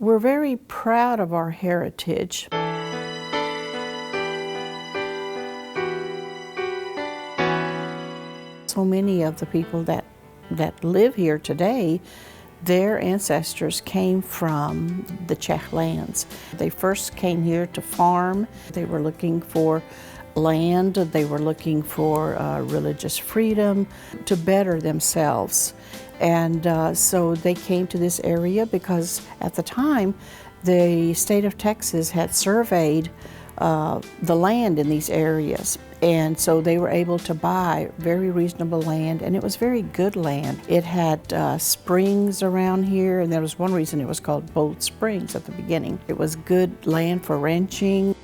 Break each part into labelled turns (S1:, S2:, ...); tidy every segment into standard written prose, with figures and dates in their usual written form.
S1: We're very proud of our heritage. So many of the people that live here today, their ancestors came from the Czech lands. They first came here to farm. They were looking for land, they were looking for religious freedom, to better themselves. And so they came to this area because at the time, the state of Texas had surveyed the land in these areas. And so they were able to buy very reasonable land, and it was very good land. It had springs around here, and there was one reason it was called Bold Springs at the beginning. It was good land for ranching.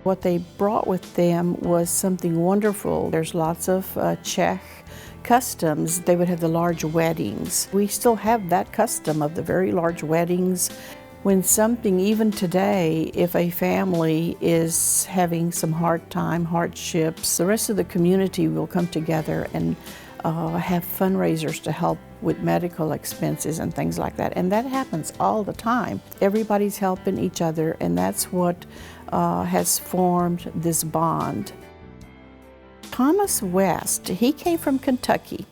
S1: What they brought with them was something wonderful. There's lots of Czech customs. They would have the large weddings. We still have that custom of the very large weddings. When something, even today, if a family is having some hard time, hardships, the rest of the community will come together and have fundraisers to help with medical expenses and things like that. And that happens all the time. Everybody's helping each other, and that's what has formed this bond. Thomas West, he came from Kentucky,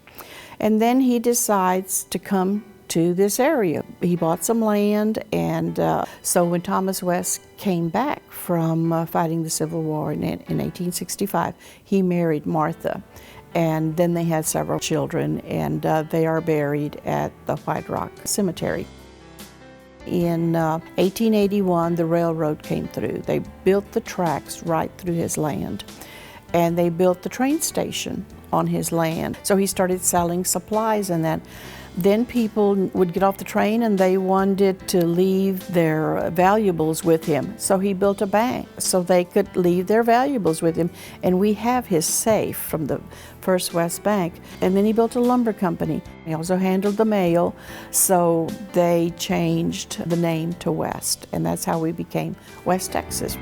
S1: and then he decides to come to this area. He bought some land, and so when Thomas West came back from fighting the Civil War in 1865, he married Martha. And then they had several children, and they are buried at the White Rock Cemetery. In 1881, the railroad came through. They built the tracks right through his land, and they built the train station on his land. So he started selling supplies and that. Then people would get off the train and they wanted to leave their valuables with him. So he built a bank so they could leave their valuables with him. And we have his safe from the First West Bank. And then he built a lumber company. He also handled the mail. So they changed the name to West. And that's how we became West Texas.